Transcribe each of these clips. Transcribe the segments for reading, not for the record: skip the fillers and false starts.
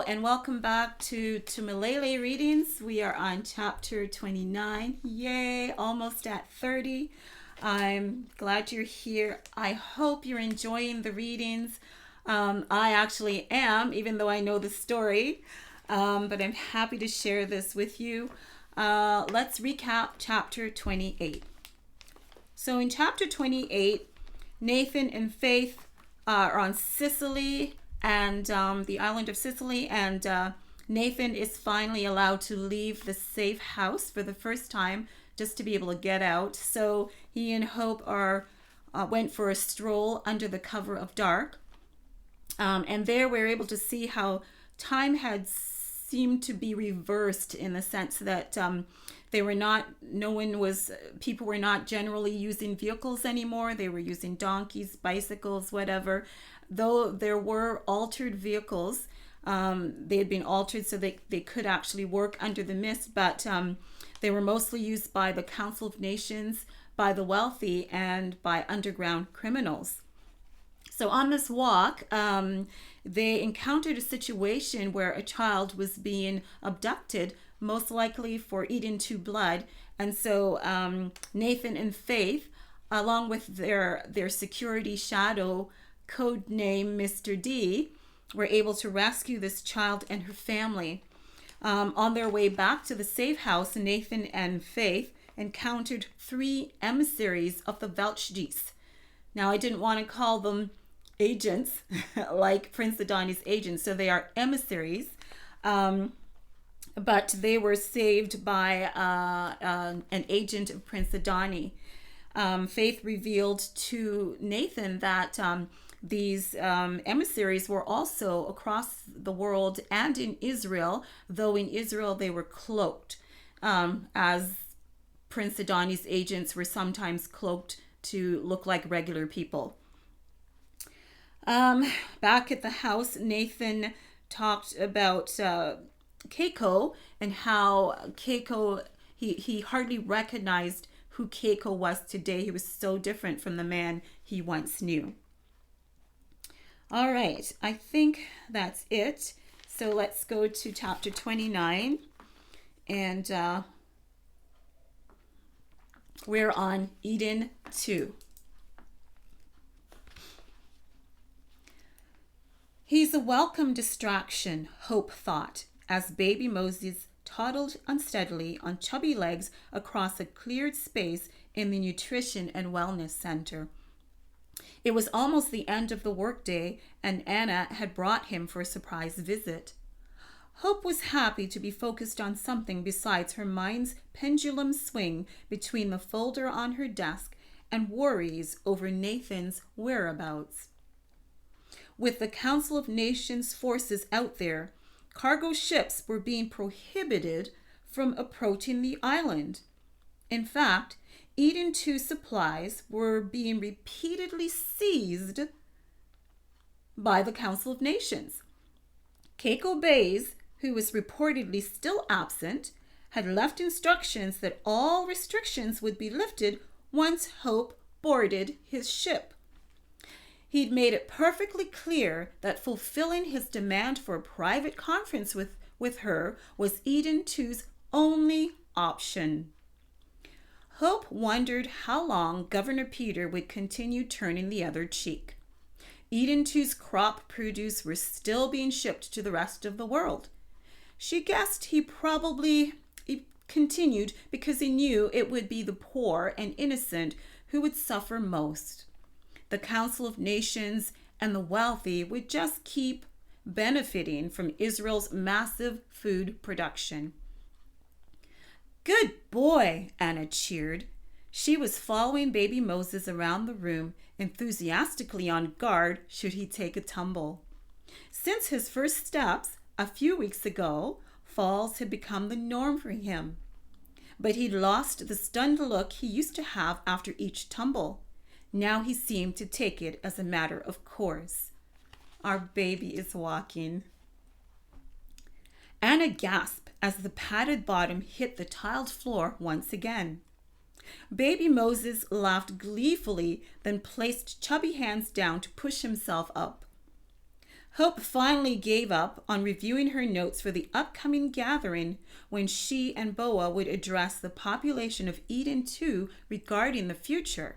and welcome back to MILELE readings. We are on chapter 29. Yay, almost at 30. I'm glad you're here. I hope you're enjoying the readings. I actually am, even though I know the story, but I'm happy to share this with you. Let's recap chapter 28. So in chapter 28, Nathan and Faith are on Sicily and the island of Sicily, and Nathan is finally allowed to leave the safe house for the first time, just to be able to get out. So he and Hope went for a stroll under the cover of dark, and there we're able to see how time had seemed to be reversed, in the sense that people were not generally using vehicles anymore. They were using donkeys, bicycles, whatever. Though there were altered vehicles, they had been altered so they could actually work under the mist, but they were mostly used by the Council of Nations, by the wealthy, and by underground criminals. So on this walk, they encountered a situation where a child was being abducted, most likely for eating to blood. And so Nathan and Faith, along with their security shadow, code name Mr. D, were able to rescue this child and her family. On their way back to the safe house, Nathan and Faith encountered 3 emissaries of the Welchdies. Now, I didn't want to call them agents like Prince Adani's agents, so they are emissaries, but they were saved by an agent of Prince Adani. Faith revealed to Nathan that these emissaries were also across the world and in Israel, though in Israel they were cloaked, as Prince Adani's agents were sometimes cloaked to look like regular people. Back at the house, Nathan talked about Keiko, and how Keiko, he hardly recognized who Keiko was today. He was so different from the man he once knew. All right, I think that's it. So let's go to chapter 29, and we're on Eden 2. He's a welcome distraction, Hope thought, as baby Moses toddled unsteadily on chubby legs across a cleared space in the Nutrition and Wellness Center. It was almost the end of the workday, and Anna had brought him for a surprise visit. Hope was happy to be focused on something besides her mind's pendulum swing between the folder on her desk and worries over Nathan's whereabouts. With the Council of Nations forces out there, cargo ships were being prohibited from approaching the island. In fact, Eden 2 supplies were being repeatedly seized by the Council of Nations. Keiko Bays, who was reportedly still absent, had left instructions that all restrictions would be lifted once Hope boarded his ship. He'd made it perfectly clear that fulfilling his demand for a private conference with her was Eden 2's only option. Hope wondered how long Governor Peter would continue turning the other cheek. Eden 2's crop produce were still being shipped to the rest of the world. She guessed he probably continued because he knew it would be the poor and innocent who would suffer most. The Council of Nations and the wealthy would just keep benefiting from Israel's massive food production. Good boy, Anna cheered. She was following baby Moses around the room, enthusiastically on guard should he take a tumble. Since his first steps a few weeks ago, falls had become the norm for him. But he'd lost the stunned look he used to have after each tumble. Now he seemed to take it as a matter of course. Our baby is walking. Anna gasped as the padded bottom hit the tiled floor once again. Baby Moses laughed gleefully, then placed chubby hands down to push himself up. Hope finally gave up on reviewing her notes for the upcoming gathering when she and Boa would address the population of Eden 2 regarding the future.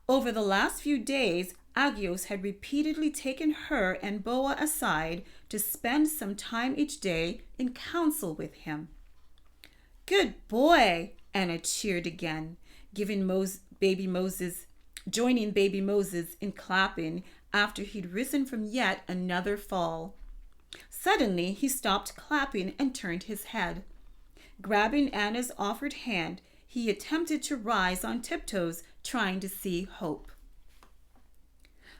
Over the last few days, Agios had repeatedly taken her and Boa aside to spend some time each day in counsel with him. "Good boy," Anna cheered again, joining baby Moses in clapping after he'd risen from yet another fall. Suddenly, he stopped clapping and turned his head. Grabbing Anna's offered hand, he attempted to rise on tiptoes, trying to see Hope.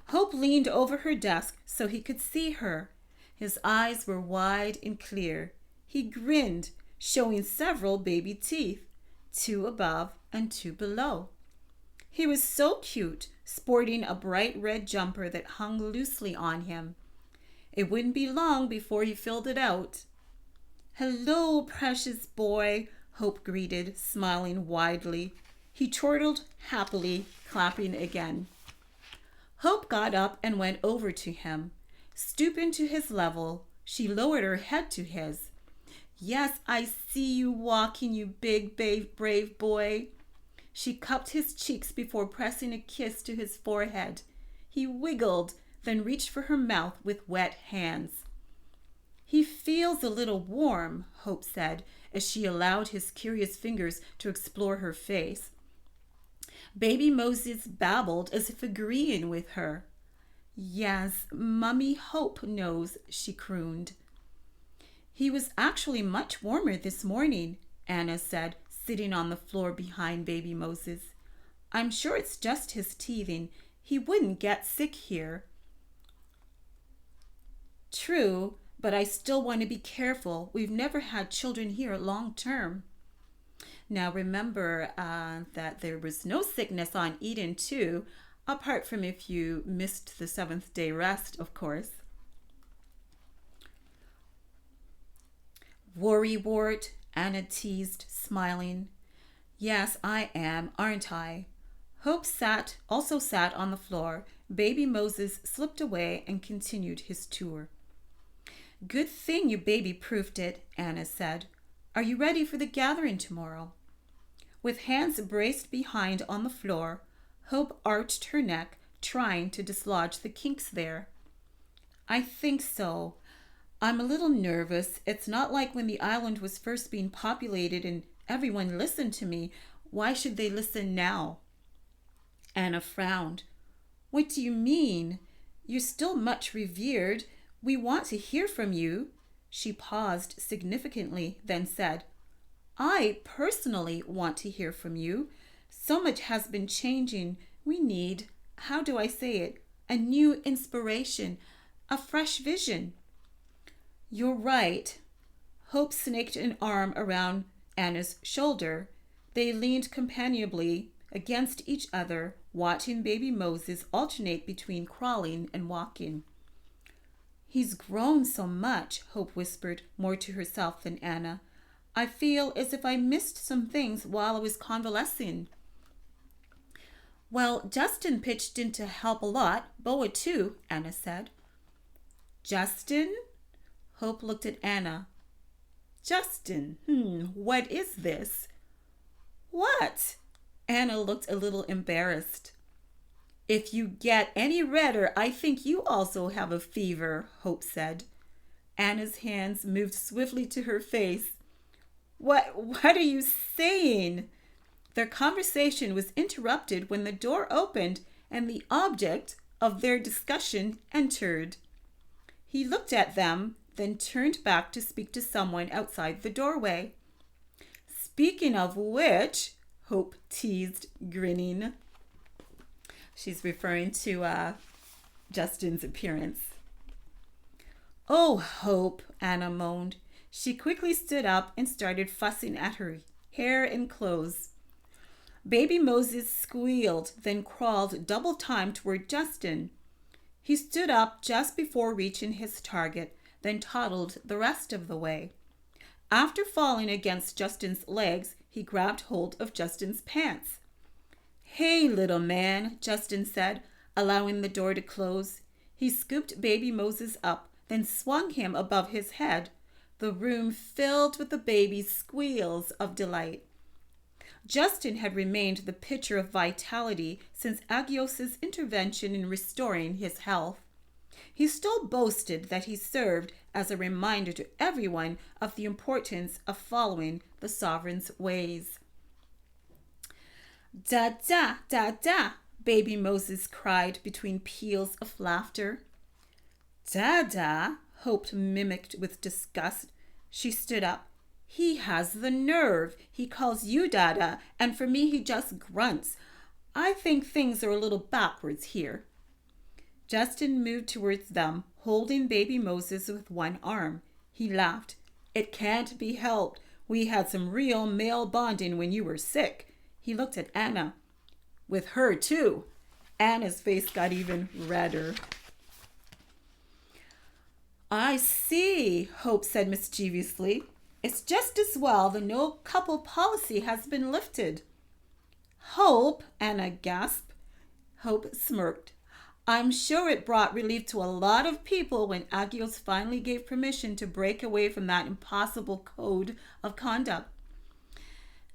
Hope leaned over her desk so he could see her. His eyes were wide and clear. He grinned, showing several baby teeth, 2 above and 2 below. He was so cute, sporting a bright red jumper that hung loosely on him. It wouldn't be long before he filled it out. "Hello, precious boy," Hope greeted, smiling widely. He chortled happily, clapping again. Hope got up and went over to him. Stooping to his level, she lowered her head to his. "Yes, I see you walking, you big, brave boy." She cupped his cheeks before pressing a kiss to his forehead. He wiggled, then reached for her mouth with wet hands. "He feels a little warm," Hope said, as she allowed his curious fingers to explore her face. Baby Moses babbled as if agreeing with her. "Yes, Mummy Hope knows," she crooned. "He was actually much warmer this morning," Anna said, sitting on the floor behind baby Moses. "I'm sure it's just his teething. He wouldn't get sick here." "True, but I still want to be careful. We've never had children here long term." Now remember that there was no sickness on Eden 2, apart from if you missed the 7th day rest, of course. "Worrywart," Anna teased, smiling. "Yes, I am, aren't I?" Hope also sat on the floor. Baby Moses slipped away and continued his tour. "Good thing you baby-proofed it," Anna said. "Are you ready for the gathering tomorrow?" With hands braced behind on the floor, Hope arched her neck, trying to dislodge the kinks there. "I think so. I'm a little nervous. It's not like when the island was first being populated and everyone listened to me. Why should they listen now?" Anna frowned. "What do you mean? You're still much revered. We want to hear from you." She paused significantly, then said, "I personally want to hear from you. So much has been changing. We need, how do I say it, a new inspiration, a fresh vision." "You're right." Hope snaked an arm around Anna's shoulder. They leaned companionably against each other, watching baby Moses alternate between crawling and walking. "He's grown so much," Hope whispered, more to herself than Anna. "I feel as if I missed some things while I was convalescing." "Well, Justin pitched in to help a lot. Boa too," Anna said. "Justin?" Hope looked at Anna. "Justin, what is this?" "What?" Anna looked a little embarrassed. "If you get any redder, I think you also have a fever," Hope said. Anna's hands moved swiftly to her face. What are you saying?" Their conversation was interrupted when the door opened and the object of their discussion entered. He looked at them, then turned back to speak to someone outside the doorway. "Speaking of which," Hope teased, grinning. She's referring to Justin's appearance. "Oh, Hope," Anna moaned. She quickly stood up and started fussing at her hair and clothes. Baby Moses squealed, then crawled double time toward Justin. He stood up just before reaching his target, then toddled the rest of the way. After falling against Justin's legs, he grabbed hold of Justin's pants. "Hey, little man," Justin said, allowing the door to close. He scooped baby Moses up, then swung him above his head, the room filled with the baby's squeals of delight. Justin had remained the picture of vitality since Agios's intervention in restoring his health. He still boasted that he served as a reminder to everyone of the importance of following the sovereign's ways. Da da da da, baby Moses cried between peals of laughter. Da, Hope mimicked with disgust. She stood up. He has the nerve. He calls you Dada, and for me he just grunts. I think things are a little backwards here. Justin moved towards them, holding baby Moses with one arm. He laughed. It can't be helped. We had some real male bonding when you were sick. He looked at Anna. With her, too. Anna's face got even redder. I see, Hope said mischievously. It's just as well the no couple policy has been lifted. Hope, Anna gasped. Hope smirked. I'm sure it brought relief to a lot of people when Agios finally gave permission to break away from that impossible code of conduct.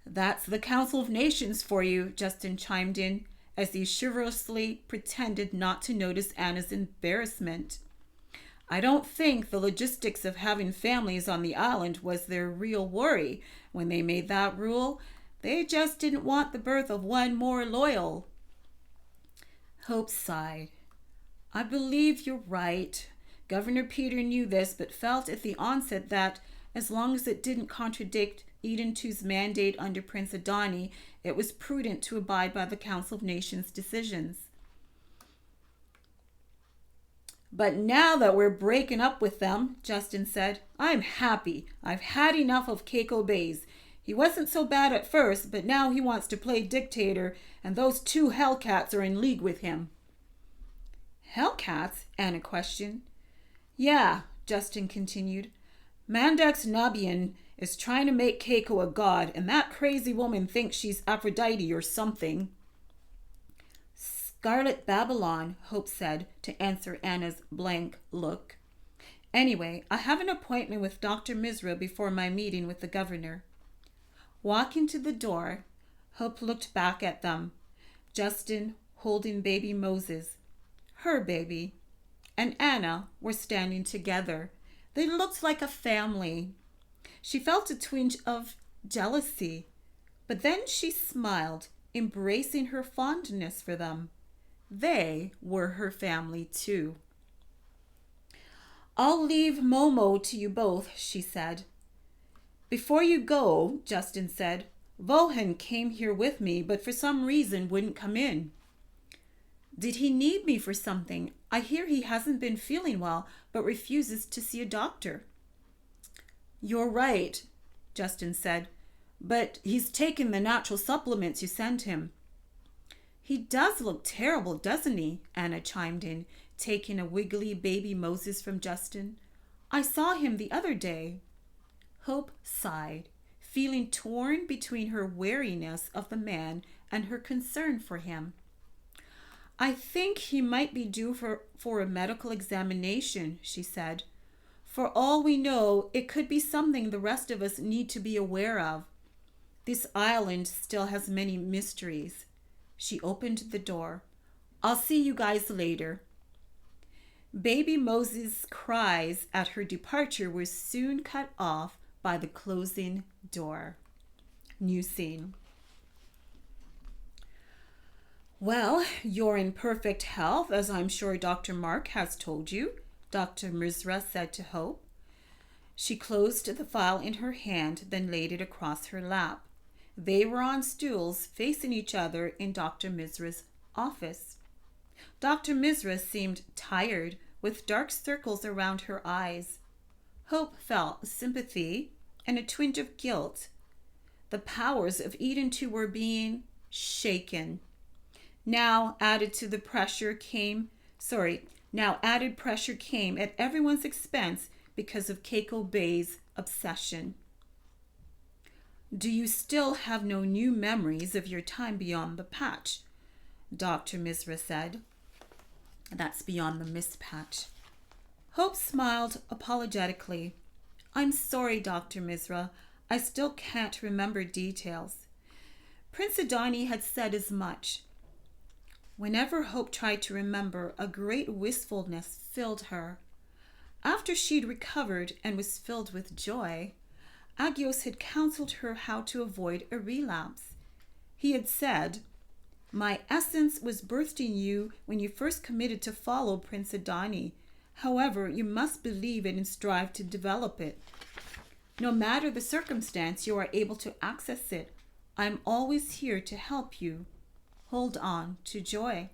That's the Council of Nations for you, Justin chimed in, as he chivalrously pretended not to notice Anna's embarrassment. I don't think the logistics of having families on the island was their real worry when they made that rule. They just didn't want the birth of one more loyal. Hope sighed. I believe you're right. Governor Peter knew this, but felt at the onset that, as long as it didn't contradict Eden II's mandate under Prince Adani, it was prudent to abide by the Council of Nations decisions. But now that we're breaking up with them, Justin said, I'm happy. I've had enough of Keiko Bays. He wasn't so bad at first, but now he wants to play dictator, and those two Hellcats are in league with him. Hellcats? Anna questioned. Yeah, Justin continued. Mandax Nabian is trying to make Keiko a god, and that crazy woman thinks she's Aphrodite or something. Scarlet Babylon, Hope said, to answer Anna's blank look. Anyway, I have an appointment with Dr. Misra before my meeting with the governor. Walking to the door, Hope looked back at them. Justin holding baby Moses, her baby, and Anna were standing together. They looked like a family. She felt a twinge of jealousy, but then she smiled, embracing her fondness for them. They were her family too. I'll leave Momo to you both, she said. Before you go, Justin said, Vohan came here with me, but for some reason wouldn't come in. Did he need me for something? I hear he hasn't been feeling well, but refuses to see a doctor. You're right, Justin said, but he's taken the natural supplements you sent him. He does look terrible, doesn't he? Anna chimed in, taking a wiggly baby Moses from Justin. I saw him the other day. Hope sighed, feeling torn between her wariness of the man and her concern for him. I think he might be due for a medical examination, she said. For all we know, it could be something the rest of us need to be aware of. This island still has many mysteries. She opened the door. I'll see you guys later. Baby Moses' cries at her departure were soon cut off by the closing door. New scene. Well, you're in perfect health, as I'm sure Dr. Mark has told you, Dr. Misra said to Hope. She closed the file in her hand, then laid it across her lap. They were on stools facing each other in Dr. Misra's office. Dr. Misra seemed tired, with dark circles around her eyes. Hope felt sympathy and a twinge of guilt. The powers of Eden II were being shaken. Now added pressure came at everyone's expense because of Keiko Bay's obsession. Do you still have no new memories of your time beyond the patch? Dr. Misra said. That's beyond the mist patch. Hope smiled apologetically. I'm sorry, Dr. Misra. I still can't remember details. Prince Adani had said as much. Whenever Hope tried to remember, a great wistfulness filled her. After she'd recovered and was filled with joy, Agios had counseled her how to avoid a relapse. He had said, "My essence was birthed in you when you first committed to follow Prince Adani. However, you must believe it and strive to develop it. No matter the circumstance, you are able to access it. I'm always here to help you. Hold on to joy."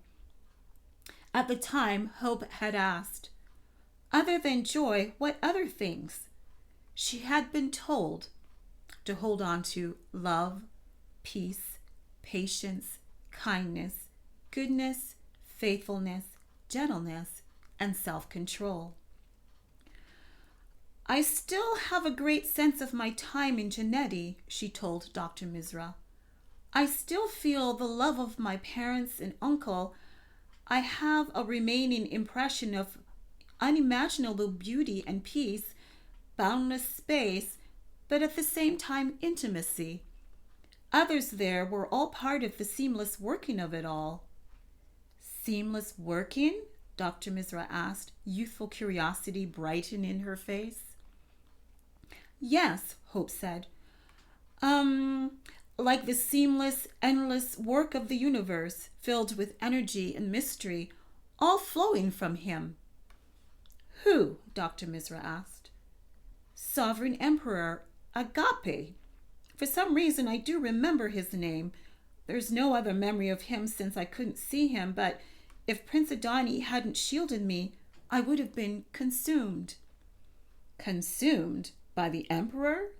At the time, Hope had asked, "Other than joy, what other things?" She had been told to hold on to love, peace, patience, kindness, goodness, faithfulness, gentleness, and self-control. "I still have a great sense of my time in Jennies," she told Dr. Misra. "I still feel the love of my parents and uncle. I have a remaining impression of unimaginable beauty and peace, boundless space, but at the same time intimacy. Others there were all part of the seamless working of it all." "Seamless working?" Dr. Misra asked, youthful curiosity brightening in her face. "Yes," Hope said. Like the seamless, endless work of the universe, filled with energy and mystery, all flowing from him." "Who?" Dr. Misra asked. "Sovereign Emperor Agape. For some reason I do remember his name. There's no other memory of him since I couldn't see him, but if Prince Adani hadn't shielded me, I would have been consumed." "Consumed by the Emperor?"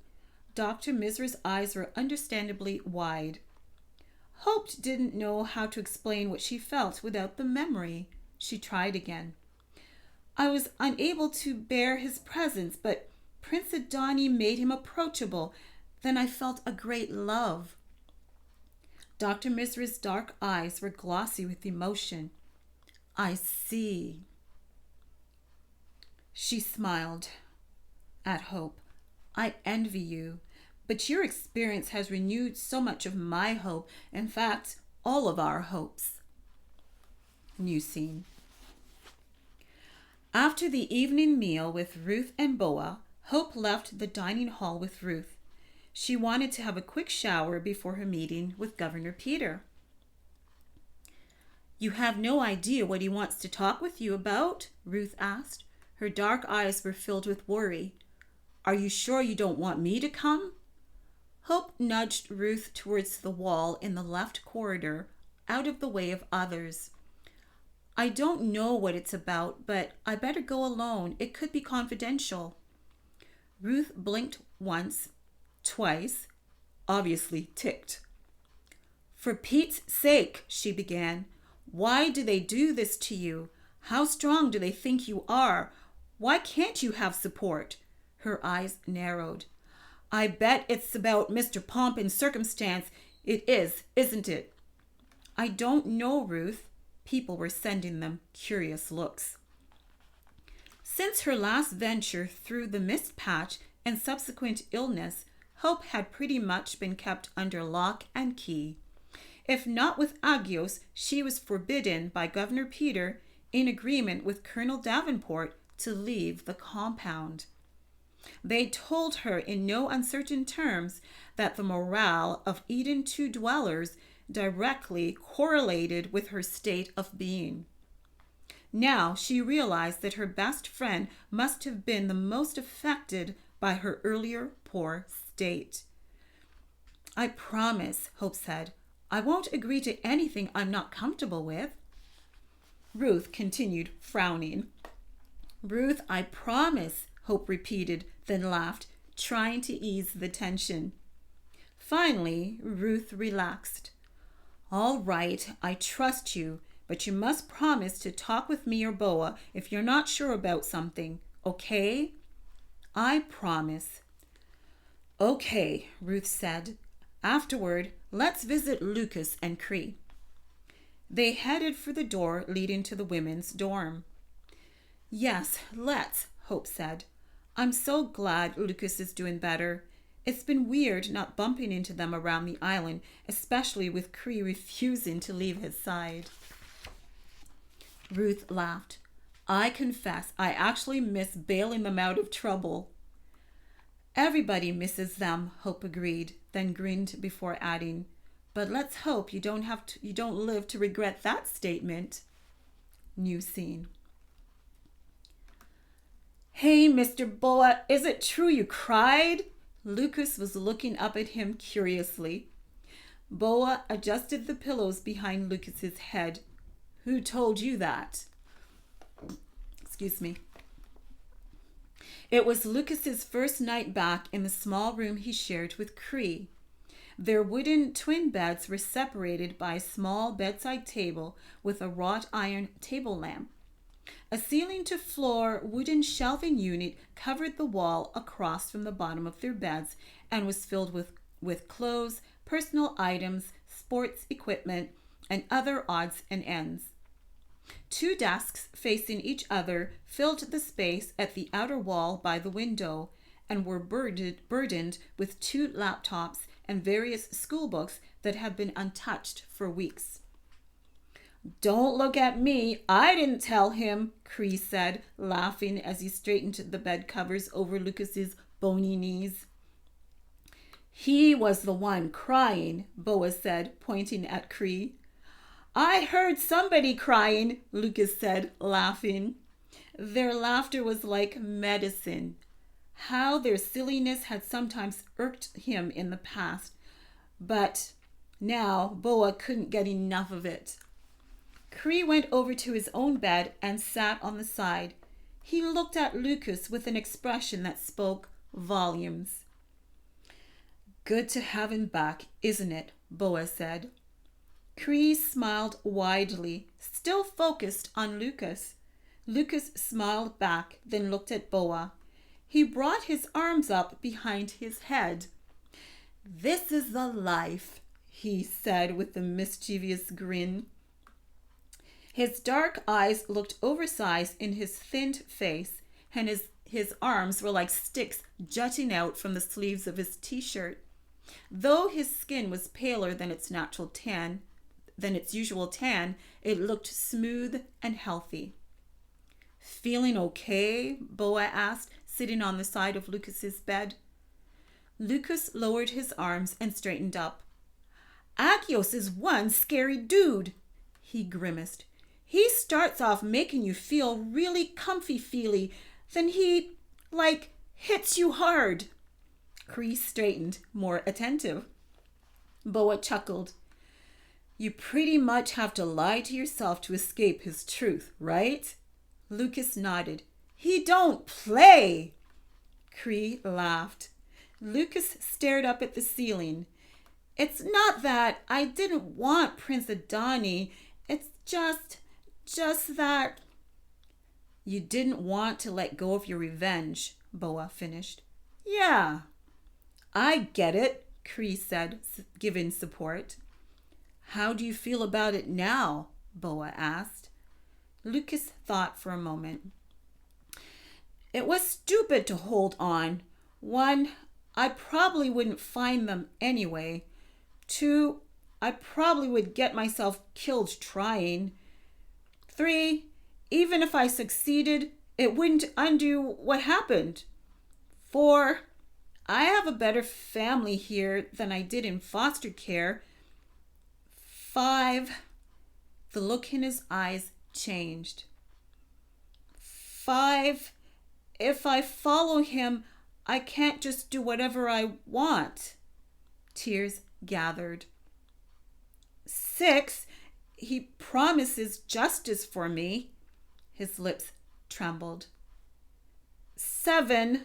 Dr. Misra's eyes were understandably wide. Hope didn't know how to explain what she felt without the memory. She tried again. "I was unable to bear his presence, but Prince Adani made him approachable. Then I felt a great love." Dr. Misra's dark eyes were glossy with emotion. "I see." She smiled at Hope. "I envy you, but your experience has renewed so much of my hope. In fact, all of our hopes." New scene. After the evening meal with Ruth and Boa, Hope left the dining hall with Ruth. She wanted to have a quick shower before her meeting with Governor Peter. "You have no idea what he wants to talk with you about?" Ruth asked. Her dark eyes were filled with worry. "Are you sure you don't want me to come?" Hope nudged Ruth towards the wall in the left corridor, out of the way of others. "I don't know what it's about, but I better go alone. It could be confidential." Ruth blinked once, twice, obviously ticked. "For Pete's sake," she began, "why do they do this to you? How strong do they think you are? Why can't you have support?" Her eyes narrowed. "I bet it's about Mr. Pomp and Circumstance. It is, isn't it?" "I don't know, Ruth." People were sending them curious looks. Since her last venture through the mist patch and subsequent illness, Hope had pretty much been kept under lock and key. If not with Agios, she was forbidden by Governor Peter, in agreement with Colonel Davenport, to leave the compound. They told her in no uncertain terms that the morale of Eden 2 dwellers directly correlated with her state of being. Now she realized that her best friend must have been the most affected by her earlier poor state. "I promise," Hope said, "I won't agree to anything I'm not comfortable with." Ruth continued frowning. "Ruth, I promise," Hope repeated, then laughed, trying to ease the tension. Finally, Ruth relaxed. "All right, I trust you, but you must promise to talk with me or Boa if you're not sure about something, okay?" "I promise." "Okay," Ruth said. "Afterward, let's visit Lucas and Cree." They headed for the door leading to the women's dorm. Yes, let's, Hope said. I'm so glad Lucas is doing better. It's been weird not bumping into them around the island, especially with Cree refusing to leave his side. Ruth laughed. I confess, I actually miss bailing them out of trouble. Everybody misses them, Hope agreed, then grinned before adding, but let's hope you don't live to regret that statement. New scene. Hey, Mr. Boa, is it true you cried? Lucas was looking up at him curiously. Boa adjusted the pillows behind Lucas's head. Who told you that? Excuse me. It was Lucas's first night back in the small room he shared with Cree. Their wooden twin beds were separated by a small bedside table with a wrought iron table lamp. A ceiling-to-floor wooden shelving unit covered the wall across from the bottom of their beds and was filled with clothes, personal items, sports equipment, and other odds and ends. 2 desks facing each other filled the space at the outer wall by the window and were burdened with 2 laptops and various school books that had been untouched for weeks. Don't look at me. I didn't tell him, Cree said, laughing as he straightened the bed covers over Lucas's bony knees. He was the one crying, Boa said, pointing at Cree. I heard somebody crying, Lucas said, laughing. Their laughter was like medicine. How their silliness had sometimes irked him in the past, but now Boa couldn't get enough of it. Cree went over to his own bed and sat on the side. He looked at Lucas with an expression that spoke volumes. Good to have him back, isn't it? Boa said. Cree smiled widely, still focused on Lucas. Lucas smiled back, then looked at Boa. He brought his arms up behind his head. This is the life, he said with a mischievous grin. His dark eyes looked oversized in his thinned face, and his arms were like sticks jutting out from the sleeves of his t-shirt. Though his skin was paler than its usual tan, it looked smooth and healthy. Feeling okay? Boa asked, sitting on the side of Lucas's bed. Lucas lowered his arms and straightened up. Agios is one scary dude, he grimaced. He starts off making you feel really comfy-feely, then he, hits you hard. Cree straightened, more attentive. Boa chuckled. You pretty much have to lie to yourself to escape his truth, right? Lucas nodded. He don't play. Cree laughed. Lucas stared up at the ceiling. It's not that I didn't want Prince Adani. It's just that... You didn't want to let go of your revenge, Boa finished. Yeah, I get it, Cree said, giving support. How do you feel about it now? Boa asked. Lucas thought for a moment. It was stupid to hold on. 1, I probably wouldn't find them anyway. 2, I probably would get myself killed trying. 3, even if I succeeded, it wouldn't undo what happened. 4, I have a better family here than I did in foster care. 5, the look in his eyes changed. 5, if I follow him, I can't just do whatever I want. Tears gathered. 6, he promises justice for me. His lips trembled. 7,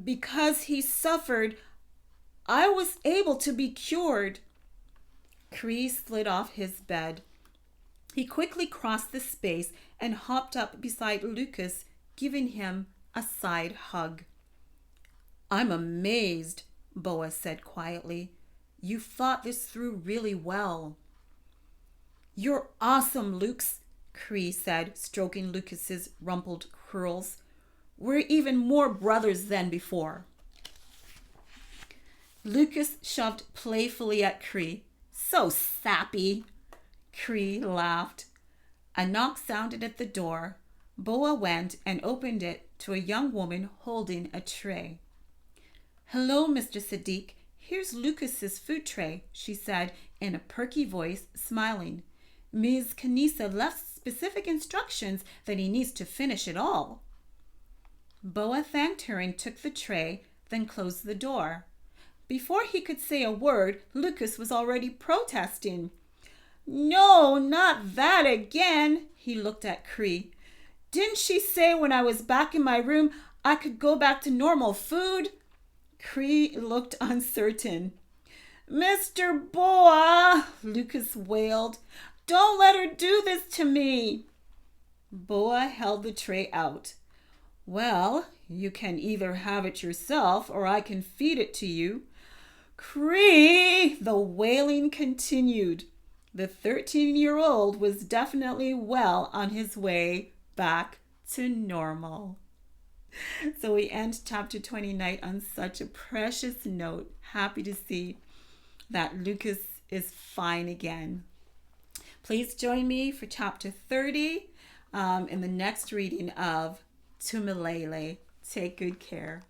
because he suffered, I was able to be cured. Cree slid off his bed. He quickly crossed the space and hopped up beside Lucas, giving him a side hug. I'm amazed, Boa said quietly. You thought this through really well. You're awesome, Luke's, Cree said, stroking Lucas's rumpled curls. We're even more brothers than before. Lucas shoved playfully at Cree. So sappy. Cree laughed. A knock sounded at the door. Boa went and opened it to a young woman holding a tray. Hello, Mr. Sadiq. Here's Lucas's food tray, she said in a perky voice, smiling. Ms. Kanisa left specific instructions that he needs to finish it all. Boa thanked her and took the tray, then closed the door. Before he could say a word, Lucas was already protesting. No, not that again, he looked at Cree. Didn't she say when I was back in my room I could go back to normal food? Cree looked uncertain. Mr. Boa, Lucas wailed. Don't let her do this to me. Boa held the tray out. Well, you can either have it yourself or I can feed it to you. Cree! The wailing continued. The 13-year-old was definitely well on his way back to normal. So we end chapter 29 on such a precious note. Happy to see that Lucas is fine again. Please join me for chapter 30 in the next reading of To MILELE. Take good care.